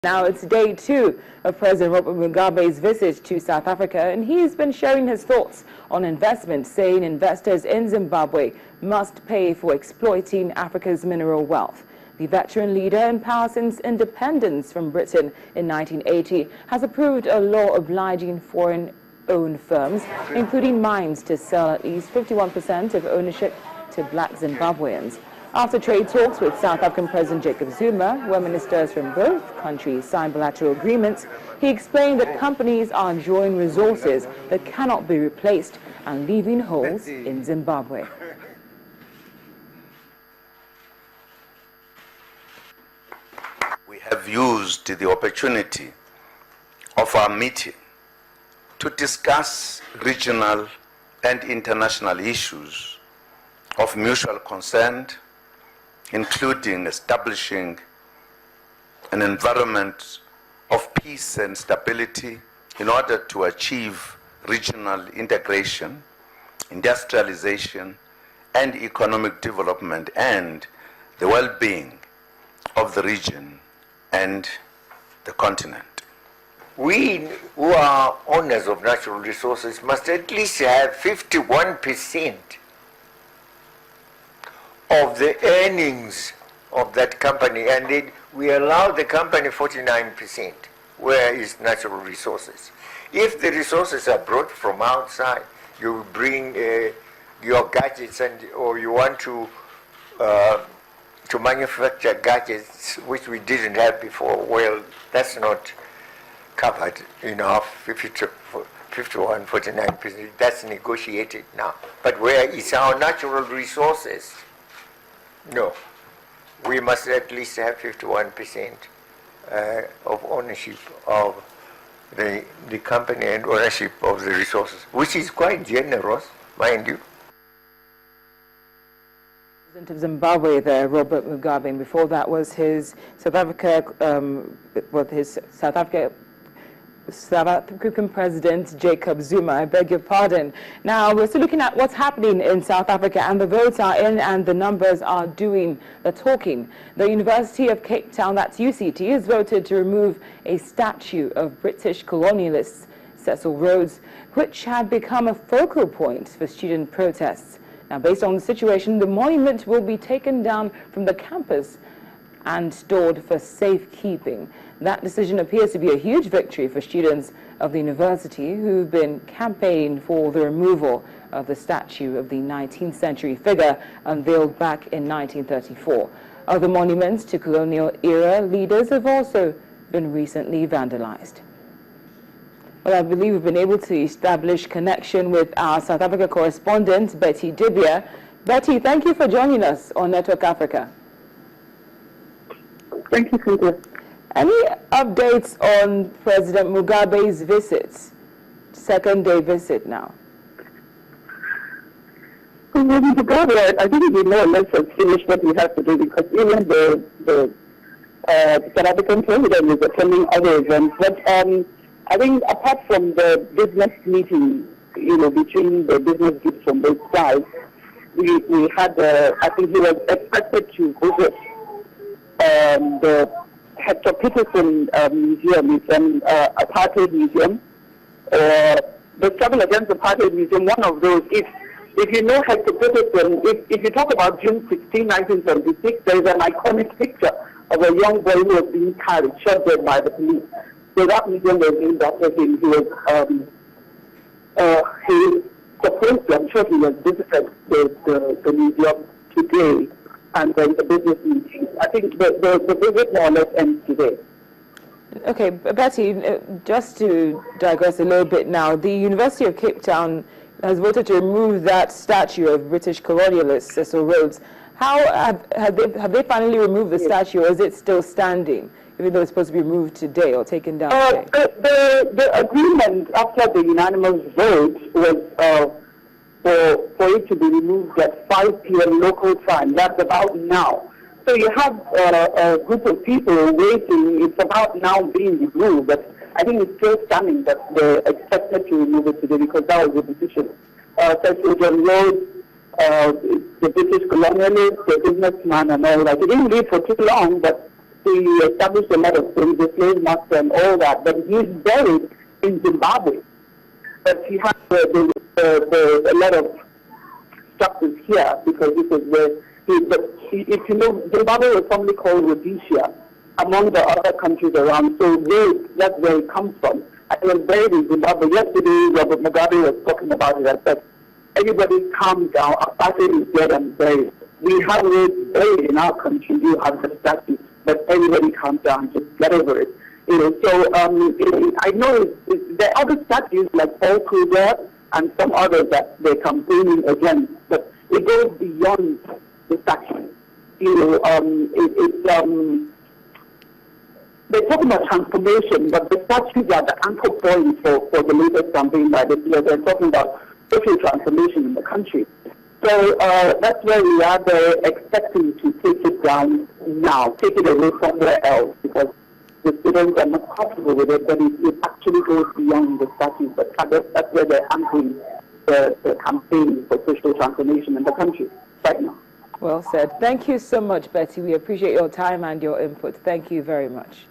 Now it's day 2 of President Robert Mugabe's visit to South Africa, and he's been sharing his thoughts on investment, saying investors in Zimbabwe must pay for exploiting Africa's mineral wealth. The veteran leader, in power since independence from Britain in 1980, has approved a law obliging foreign-owned firms, including mines, to sell at least 51% of ownership to black Zimbabweans. After trade talks with South African President Jacob Zuma, where ministers from both countries signed bilateral agreements, he explained that companies are drawing resources that cannot be replaced and leaving holes in Zimbabwe. We have used the opportunity of our meeting to discuss regional and international issues of mutual concern, including establishing an environment of peace and stability in order to achieve regional integration, industrialization, and economic development, and the well-being of the region and the continent. We who are owners of natural resources must at least have 51% of the earnings of that company, and we allow the company 49%, where is natural resources. If the resources are brought from outside, you bring your gadgets, or you want to manufacture gadgets which we didn't have before, well, that's not covered in our 51, 49%. That's negotiated now. But where is our natural resources? No, we must at least have 51% of ownership of the company and ownership of the resources, which is quite generous, mind you. President of Zimbabwe there, Robert Mugabe, and before that was his South African President Jacob Zuma. I beg your pardon. Now, we're still looking at what's happening in South Africa, and the votes are in and the numbers are doing the talking. The University of Cape Town, that's UCT, has voted to remove a statue of British colonialist Cecil Rhodes, which had become a focal point for student protests. Now, based on the situation, the monument will be taken down from the campus and stored for safekeeping. That decision appears to be a huge victory for students of the university who've been campaigning for the removal of the statue of the 19th century figure unveiled back in 1934. Other monuments to colonial era leaders have also been recently vandalized. Well, I believe we've been able to establish connection with our South Africa correspondent, Betty Dibia. Betty, thank you for joining us on Network Africa. Thank you, Cynthia. Any updates on President Mugabe's visits, second-day visit now? Well, Mugabe, I think we more or less have finished what we have to do, because even the South African president is attending other events. But I think apart from the business meeting, between the business groups from both sides, we had, I think he was expected to visit the Hector Peterson Museum. It's an apartheid museum, the struggle against apartheid museum. One of those, if you know Hector Peterson, if you talk about June 16, 1976, there is an iconic picture of a young boy who was being carried, shot dead by the police. So that museum was named after him. He was supposed to, I'm sure he has visited the museum today, and then the business meeting. I think the visit more or less ends today. Okay, Betty, just to digress a little bit now, the University of Cape Town has voted to remove that statue of British colonialist Cecil Rhodes. How have they finally removed the statue, or is it still standing, even though it's supposed to be removed today or taken down today? The agreement after the unanimous vote was for it to be removed at 5 p.m. local time. That's about now. So you have a group of people waiting. It's about now being removed, but I think it's still standing that they're expected to remove it today, because that was the decision. Cecil Rhodes, the British colonialist, the businessman and all that. He didn't live for too long, but He established a lot of things, the slave master and all that, but he's buried in Zimbabwe. But he has a lot of structures here because this is where if you know, Zimbabwe was formerly called Rhodesia among the other countries around, so that's where it comes from. And it was buried in Zimbabwe. Yesterday, Robert Mugabe was talking about it. I said, everybody calm down, apartheid is dead and buried. We have it buried in our country, you have the statue, but everybody calm down, just get over it. You know, so I know there are other statues like Paul Kruger and some others that they're campaigning against, but it goes beyond the statue. You know, they're talking about transformation, but the statues are the anchor point for the latest campaign by the year. They're talking about social transformation in the country. So that's where we are. They're expecting to take it down now, take it away somewhere else, because the students are not comfortable with it, but it actually goes beyond the statues. But that's where they're anchoring the campaign for social transformation in the country right now. Well said. Thank you so much, Betty. We appreciate your time and your input. Thank you very much.